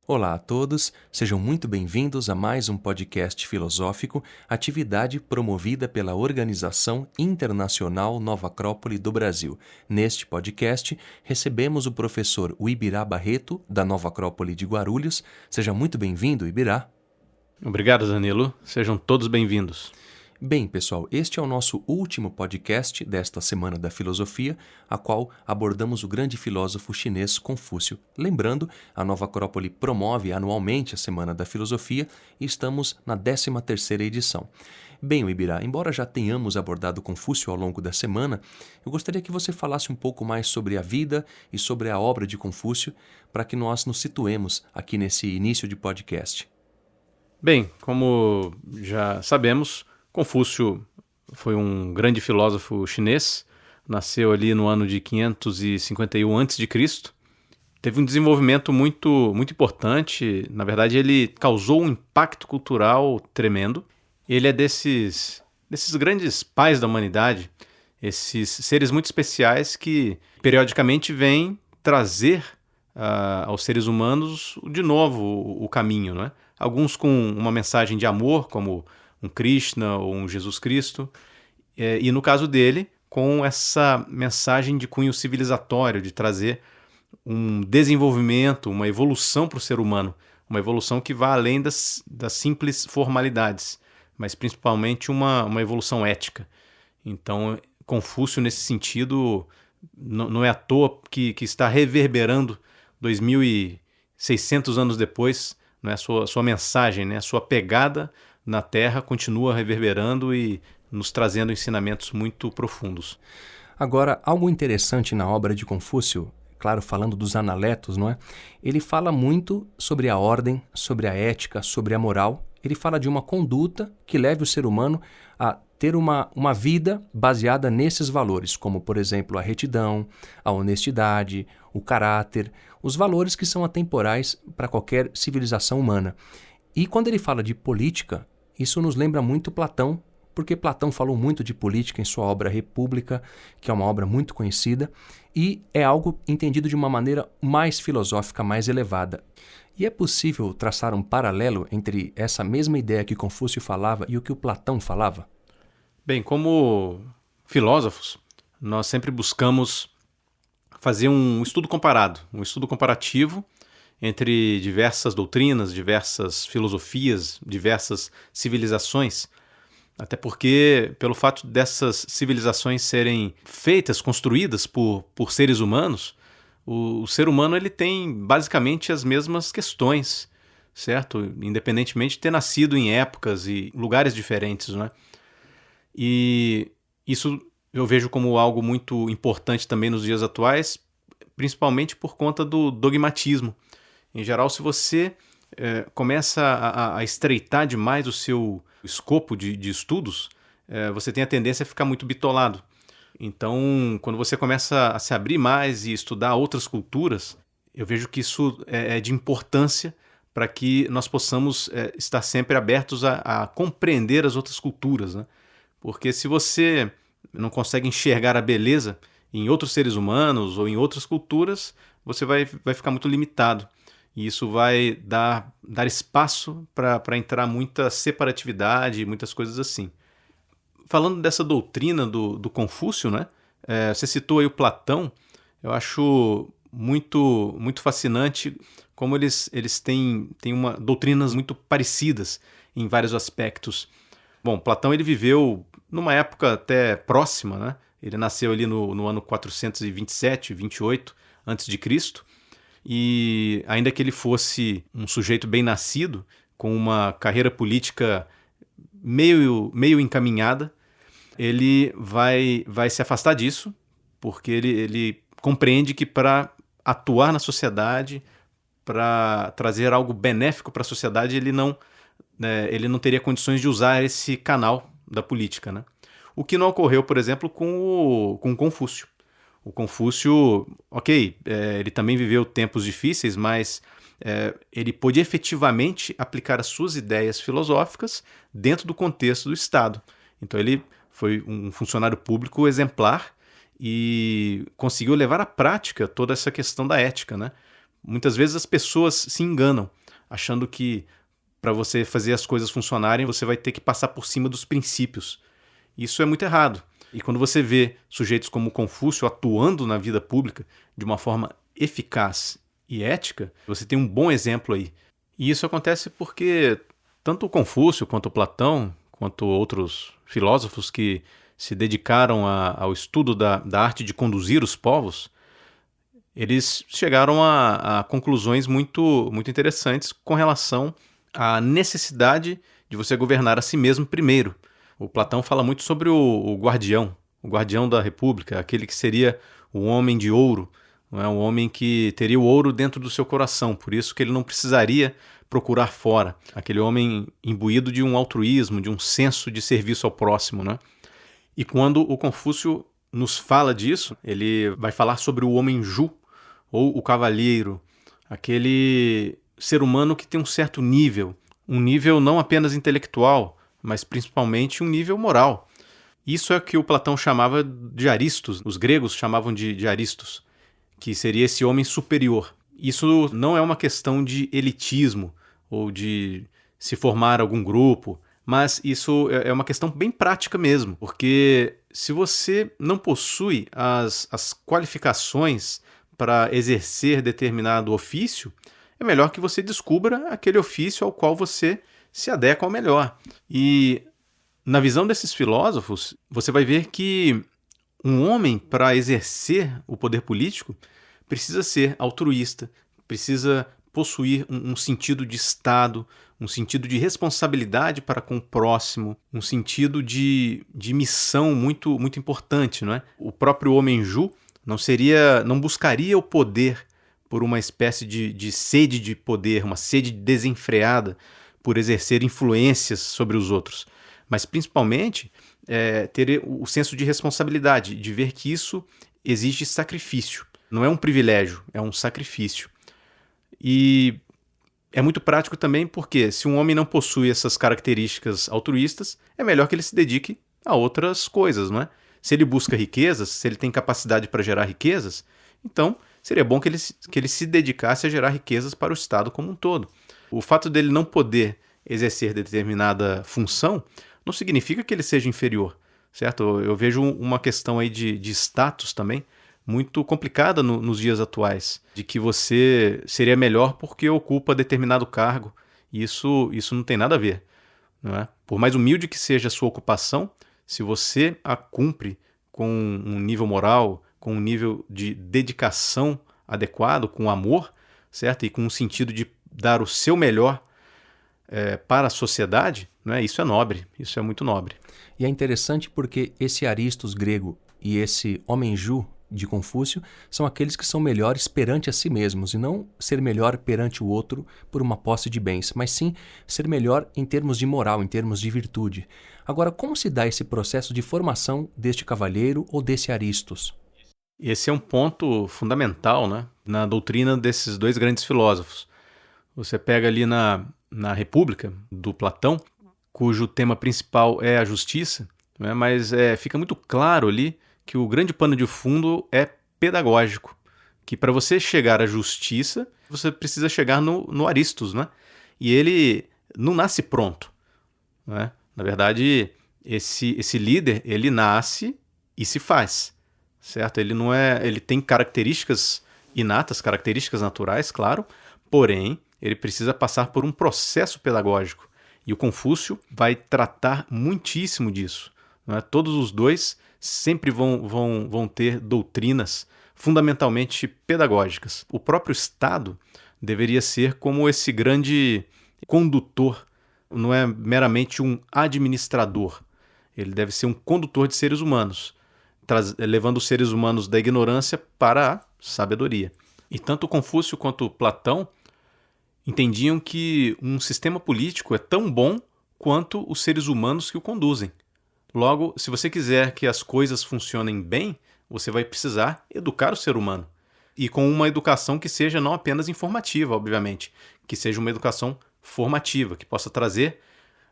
Olá a todos, sejam muito bem-vindos a mais um podcast filosófico, atividade promovida pela Organização Internacional Nova Acrópole do Brasil. Neste podcast, recebemos o professor Ibirá Barreto, da Nova Acrópole de Guarulhos. Seja muito bem-vindo, Ibirá. Obrigado, Danilo. Sejam todos bem-vindos. Bem, pessoal, este é o nosso último podcast desta Semana da Filosofia, a qual abordamos o grande filósofo chinês Confúcio. Lembrando, a Nova Acrópole promove anualmente a Semana da Filosofia e estamos na 13ª edição. Bem, Ibirá, embora já tenhamos abordado Confúcio ao longo da semana, eu gostaria que você falasse um pouco mais sobre a vida e sobre a obra de Confúcio, para que nós nos situemos aqui nesse início de podcast. Bem, como já sabemos, Confúcio foi um grande filósofo chinês, nasceu ali no ano de 551 a.C., teve um desenvolvimento muito importante, na verdade ele causou um impacto cultural tremendo. Ele é desses grandes pais da humanidade, esses seres muito especiais que periodicamente vêm trazer aos seres humanos de novo o caminho, não é? Alguns com uma mensagem de amor, como um Krishna ou um Jesus Cristo, e no caso dele, com essa mensagem de cunho civilizatório, de trazer um desenvolvimento, uma evolução para o ser humano, uma evolução que vá além das simples formalidades, mas principalmente uma evolução ética. Então, Confúcio, nesse sentido, não é à toa que está reverberando 2.600 anos depois, né, sua mensagem, né, a sua pegada na Terra continua reverberando e nos trazendo ensinamentos muito profundos. Agora, algo interessante na obra de Confúcio, claro, falando dos Analetos, não é? Ele fala muito sobre a ordem, sobre a ética, sobre a moral. Ele fala de uma conduta que leve o ser humano a ter uma vida baseada nesses valores, como, por exemplo, a retidão, a honestidade, o caráter, os valores que são atemporais para qualquer civilização humana. E quando ele fala de política, isso nos lembra muito Platão, porque Platão falou muito de política em sua obra República, que é uma obra muito conhecida, e é algo entendido de uma maneira mais filosófica, mais elevada. E é possível traçar um paralelo entre essa mesma ideia que Confúcio falava e o que o Platão falava? Bem, como filósofos, nós sempre buscamos fazer um estudo comparado, um estudo comparativo entre diversas doutrinas, diversas filosofias, diversas civilizações, até porque, pelo fato dessas civilizações serem feitas, construídas por seres humanos, o ser humano ele tem basicamente as mesmas questões, certo? Independentemente de ter nascido em épocas e lugares diferentes, né? E isso eu vejo como algo muito importante também nos dias atuais, principalmente por conta do dogmatismo. Em geral, se você começa a estreitar demais o seu escopo de estudos, você tem a tendência a ficar muito bitolado. Então, quando você começa a se abrir mais e estudar outras culturas, eu vejo que isso é de importância para que nós possamos estar sempre abertos a compreender as outras culturas, né? Porque se você não consegue enxergar a beleza em outros seres humanos ou em outras culturas, você vai ficar muito limitado. E isso vai dar espaço para entrar muita separatividade e muitas coisas assim. Falando dessa doutrina do Confúcio, né? Você citou aí o Platão. Eu acho muito fascinante como eles têm doutrinas muito parecidas em vários aspectos. Bom, Platão ele viveu numa época até próxima, né? Ele nasceu ali no ano 427, 28 a.C., e ainda que ele fosse um sujeito bem nascido, com uma carreira política meio encaminhada, ele vai se afastar disso, porque ele compreende que para atuar na sociedade, para trazer algo benéfico para a sociedade, ele não teria condições de usar esse canal da política, né? O que não ocorreu, por exemplo, com Confúcio. O Confúcio, ele também viveu tempos difíceis, mas ele pôde efetivamente aplicar as suas ideias filosóficas dentro do contexto do Estado. Então ele foi um funcionário público exemplar e conseguiu levar à prática toda essa questão da ética, né? Muitas vezes as pessoas se enganam, achando que para você fazer as coisas funcionarem, você vai ter que passar por cima dos princípios. Isso é muito errado. E quando você vê sujeitos como Confúcio atuando na vida pública de uma forma eficaz e ética, você tem um bom exemplo aí. E isso acontece porque tanto o Confúcio quanto o Platão, quanto outros filósofos que se dedicaram ao estudo da arte de conduzir os povos, eles chegaram a conclusões muito, muito interessantes com relação à necessidade de você governar a si mesmo primeiro. O Platão fala muito sobre o guardião da república, aquele que seria o homem de ouro, não é? Um homem que teria o ouro dentro do seu coração, por isso que ele não precisaria procurar fora. Aquele homem imbuído de um altruísmo, de um senso de serviço ao próximo, né? E quando o Confúcio nos fala disso, ele vai falar sobre o homem ju, ou o cavalheiro, aquele ser humano que tem um certo nível, um nível não apenas intelectual, mas principalmente um nível moral. Isso é o que o Platão chamava de aristos, os gregos chamavam de aristos, que seria esse homem superior. Isso não é uma questão de elitismo ou de se formar algum grupo, mas isso é uma questão bem prática mesmo, porque se você não possui as qualificações para exercer determinado ofício, é melhor que você descubra aquele ofício ao qual você se adequa ao melhor. E na visão desses filósofos, você vai ver que um homem, para exercer o poder político, precisa ser altruísta, precisa possuir um sentido de Estado, um sentido de responsabilidade para com o próximo, um sentido de missão muito, muito importante, não é? O próprio homem ju não buscaria o poder por uma espécie de sede de poder, uma sede desenfreada por exercer influências sobre os outros, mas principalmente ter o senso de responsabilidade, de ver que isso exige sacrifício. Não é um privilégio, é um sacrifício. E é muito prático também porque se um homem não possui essas características altruístas, é melhor que ele se dedique a outras coisas, não é? Se ele busca riquezas, se ele tem capacidade para gerar riquezas, então seria bom que ele se dedicasse a gerar riquezas para o Estado como um todo. O fato dele não poder exercer determinada função não significa que ele seja inferior, certo? Eu vejo uma questão aí de status também muito complicada nos dias atuais, de que você seria melhor porque ocupa determinado cargo. Isso não tem nada a ver, não é? Por mais humilde que seja a sua ocupação, se você a cumpre com um nível moral, com um nível de dedicação adequado, com amor, certo? E com um sentido de dar o seu melhor para a sociedade, né? Isso é nobre, isso é muito nobre. E é interessante porque esse Aristos grego e esse homem ju de Confúcio são aqueles que são melhores perante a si mesmos, e não ser melhor perante o outro por uma posse de bens, mas sim ser melhor em termos de moral, em termos de virtude. Agora, como se dá esse processo de formação deste cavalheiro ou desse Aristos? Esse é um ponto fundamental, né, na doutrina desses dois grandes filósofos. Você pega ali na República, do Platão, cujo tema principal é a justiça, né, mas fica muito claro ali que o grande pano de fundo é pedagógico, que para você chegar à justiça, você precisa chegar no Aristos, né? E ele não nasce pronto, né? Na verdade, esse líder, ele nasce e se faz, certo? Ele tem características inatas, características naturais, claro, porém, ele precisa passar por um processo pedagógico. E o Confúcio vai tratar muitíssimo disso, né? Todos os dois sempre vão ter doutrinas fundamentalmente pedagógicas. O próprio Estado deveria ser como esse grande condutor, não é meramente um administrador. Ele deve ser um condutor de seres humanos, levando os seres humanos da ignorância para a sabedoria. E tanto Confúcio quanto Platão entendiam que um sistema político é tão bom quanto os seres humanos que o conduzem. Logo, se você quiser que as coisas funcionem bem, você vai precisar educar o ser humano. E com uma educação que seja não apenas informativa, obviamente, que seja uma educação formativa, que possa trazer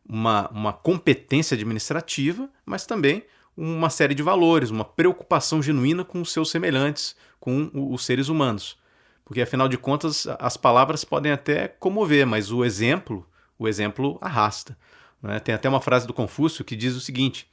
uma competência administrativa, mas também uma série de valores, uma preocupação genuína com os seus semelhantes, com os seres humanos. Porque, afinal de contas, as palavras podem até comover, mas o exemplo arrasta, né? Tem até uma frase do Confúcio que diz o seguinte: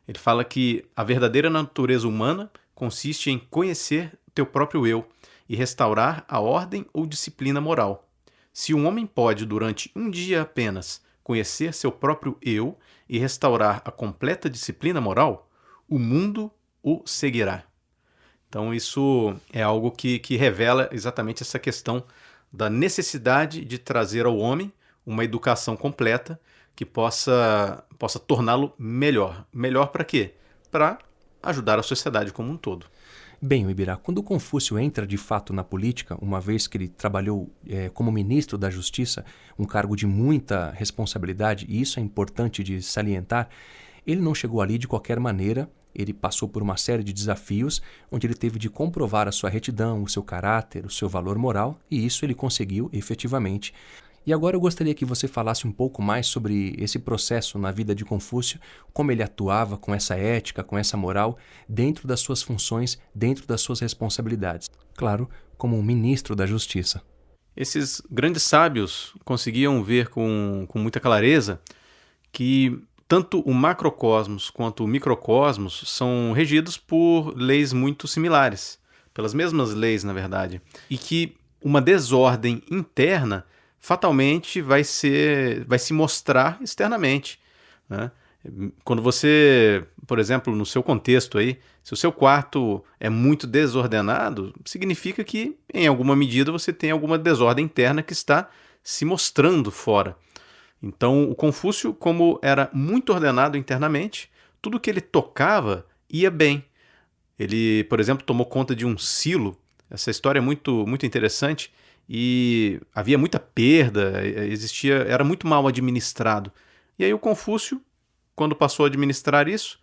ele fala que a verdadeira natureza humana consiste em conhecer teu próprio eu e restaurar a ordem ou disciplina moral. Se um homem pode, durante um dia apenas, conhecer seu próprio eu e restaurar a completa disciplina moral, o mundo o seguirá. Então isso é algo que revela exatamente essa questão da necessidade de trazer ao homem uma educação completa que possa torná-lo melhor. Melhor para quê? Para ajudar a sociedade como um todo. Bem, o Ibirá, quando Confúcio entra de fato na política, uma vez que ele trabalhou como ministro da Justiça, um cargo de muita responsabilidade, e isso é importante de salientar, ele não chegou ali de qualquer maneira. Ele passou por uma série de desafios, onde ele teve de comprovar a sua retidão, o seu caráter, o seu valor moral, e isso ele conseguiu efetivamente. E agora eu gostaria que você falasse um pouco mais sobre esse processo na vida de Confúcio, como ele atuava com essa ética, com essa moral, dentro das suas funções, dentro das suas responsabilidades. Claro, como um ministro da Justiça. Esses grandes sábios conseguiam ver com muita clareza que tanto o macrocosmos quanto o microcosmos são regidos por leis muito similares, pelas mesmas leis, na verdade, e que uma desordem interna fatalmente vai se mostrar externamente, né? Quando você, por exemplo, no seu contexto aí, se o seu quarto é muito desordenado, significa que, em alguma medida, você tem alguma desordem interna que está se mostrando fora. Então, o Confúcio, como era muito ordenado internamente, tudo que ele tocava ia bem. Ele, por exemplo, tomou conta de um silo. Essa história é muito, muito interessante e havia muita perda, era muito mal administrado. E aí o Confúcio, quando passou a administrar isso,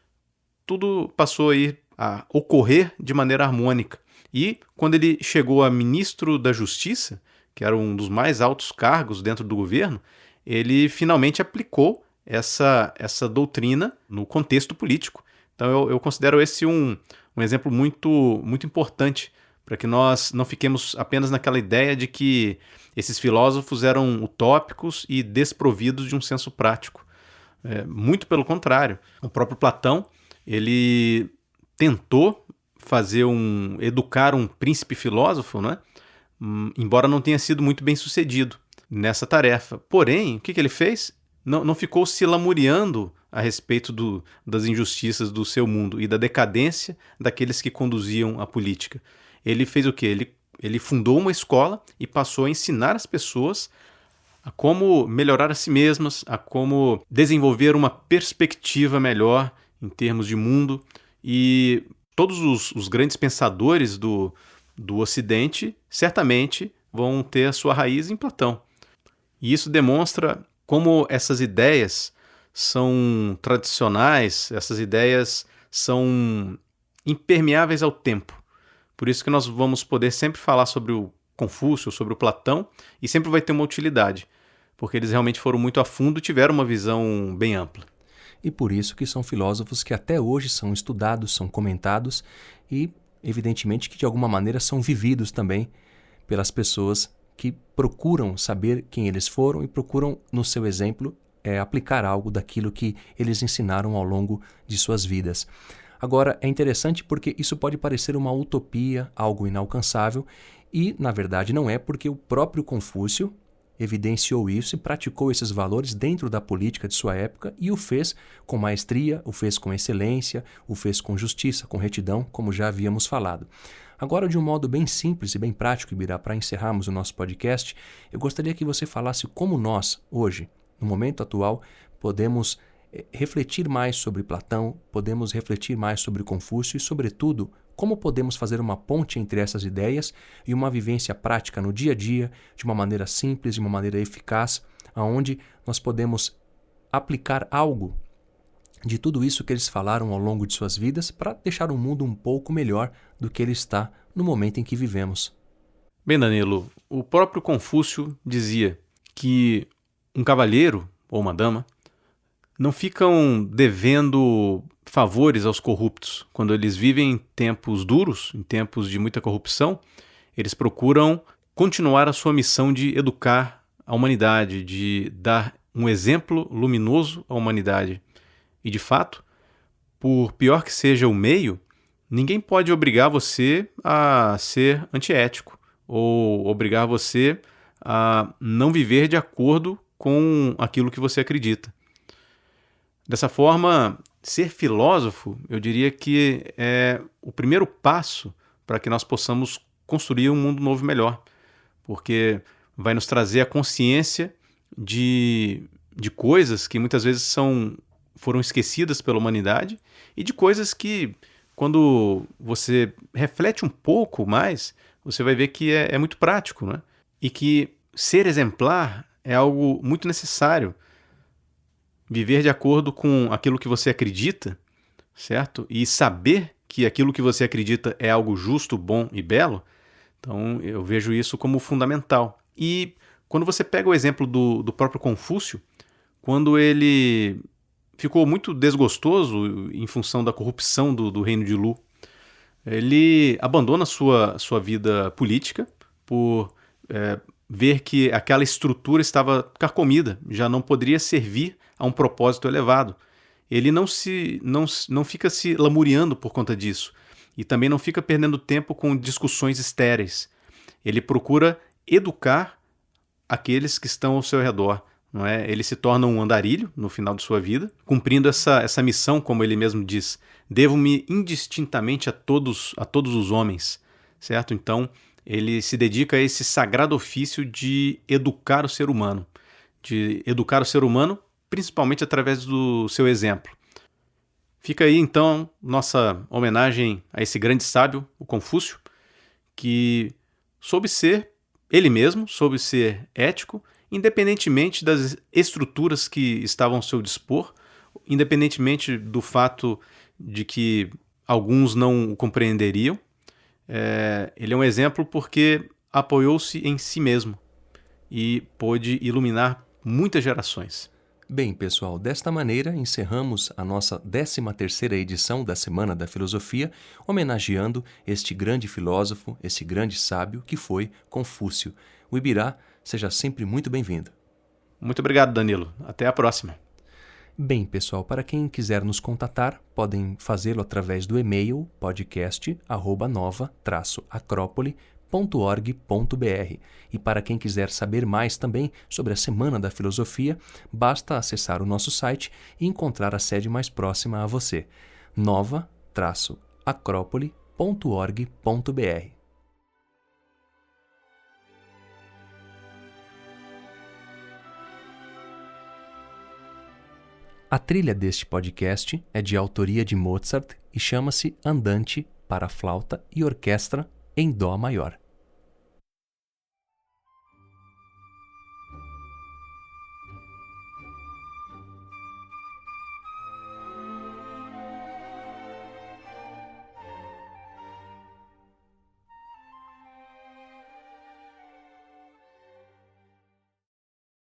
tudo passou a ocorrer de maneira harmônica. E quando ele chegou a ministro da Justiça, que era um dos mais altos cargos dentro do governo, ele finalmente aplicou essa doutrina no contexto político. Então eu considero esse um exemplo muito, muito importante para que nós não fiquemos apenas naquela ideia de que esses filósofos eram utópicos e desprovidos de um senso prático. Muito pelo contrário. O próprio Platão, ele tentou educar um príncipe filósofo, né? Embora não tenha sido muito bem sucedido nessa tarefa. Porém, o que ele fez? Não ficou se lamuriando a respeito das injustiças do seu mundo e da decadência daqueles que conduziam a política. Ele fez o quê? Ele fundou uma escola e passou a ensinar as pessoas a como melhorar a si mesmas, a como desenvolver uma perspectiva melhor em termos de mundo. E todos os grandes pensadores do Ocidente certamente vão ter a sua raiz em Platão. E isso demonstra como essas ideias são tradicionais, essas ideias são impermeáveis ao tempo. Por isso que nós vamos poder sempre falar sobre o Confúcio, sobre o Platão, e sempre vai ter uma utilidade, porque eles realmente foram muito a fundo e tiveram uma visão bem ampla. E por isso que são filósofos que até hoje são estudados, são comentados e, evidentemente, que de alguma maneira são vividos também pelas pessoas que procuram saber quem eles foram e procuram, no seu exemplo, aplicar algo daquilo que eles ensinaram ao longo de suas vidas. Agora, é interessante porque isso pode parecer uma utopia, algo inalcançável, e, na verdade, não é, porque o próprio Confúcio evidenciou isso e praticou esses valores dentro da política de sua época e o fez com maestria, o fez com excelência, o fez com justiça, com retidão, como já havíamos falado. Agora, de um modo bem simples e bem prático, Ibirá, para encerrarmos o nosso podcast, eu gostaria que você falasse como nós, hoje, no momento atual, podemos refletir mais sobre Platão, podemos refletir mais sobre Confúcio e, sobretudo, como podemos fazer uma ponte entre essas ideias e uma vivência prática no dia a dia, de uma maneira simples, de uma maneira eficaz, aonde nós podemos aplicar algo de tudo isso que eles falaram ao longo de suas vidas para deixar o mundo um pouco melhor do que ele está no momento em que vivemos. Bem, Danilo, o próprio Confúcio dizia que um cavalheiro ou uma dama não ficam devendo favores aos corruptos. Quando eles vivem em tempos duros, em tempos de muita corrupção, Eles procuram continuar a sua missão de educar a humanidade, de dar um exemplo luminoso à humanidade. E, de fato, por pior que seja o meio, ninguém pode obrigar você a ser antiético ou obrigar você a não viver de acordo com aquilo que você acredita. Dessa forma, ser filósofo, eu diria que é o primeiro passo para que nós possamos construir um mundo novo e melhor, porque vai nos trazer a consciência de coisas que muitas vezes foram esquecidas pela humanidade e de coisas que, quando você reflete um pouco mais, você vai ver que é muito prático, né? E que ser exemplar é algo muito necessário. Viver de acordo com aquilo que você acredita, certo? E saber que aquilo que você acredita é algo justo, bom e belo, então eu vejo isso como fundamental. E quando você pega o exemplo do próprio Confúcio, quando ele ficou muito desgostoso em função da corrupção do reino de Lu, ele abandona sua vida política por ver que aquela estrutura estava carcomida, já não poderia servir a um propósito elevado. Ele não fica se lamuriando por conta disso e também não fica perdendo tempo com discussões estéreis. Ele procura educar aqueles que estão ao seu redor. Não é? Ele se torna um andarilho no final de sua vida, cumprindo essa missão, como ele mesmo diz: devo-me indistintamente a todos os homens, certo? Então, ele se dedica a esse sagrado ofício de educar o ser humano, principalmente através do seu exemplo. Fica aí, então, nossa homenagem a esse grande sábio, o Confúcio, que soube ser ele mesmo, soube ser ético, independentemente das estruturas que estavam ao seu dispor, independentemente do fato de que alguns não o compreenderiam. Ele é um exemplo porque apoiou-se em si mesmo e pôde iluminar muitas gerações. Bem, pessoal, desta maneira encerramos a nossa 13ª edição da Semana da Filosofia, homenageando este grande filósofo, esse grande sábio que foi Confúcio. O Ibirá, seja sempre muito bem-vindo. Muito obrigado, Danilo. Até a próxima. Bem, pessoal, para quem quiser nos contatar, podem fazê-lo através do e-mail podcast@nova-acropole.org.br. E para quem quiser saber mais também sobre a Semana da Filosofia, basta acessar o nosso site e encontrar a sede mais próxima a você, nova-acropole.org.br. A trilha deste podcast é de autoria de Mozart e chama-se Andante para flauta e orquestra em Dó maior.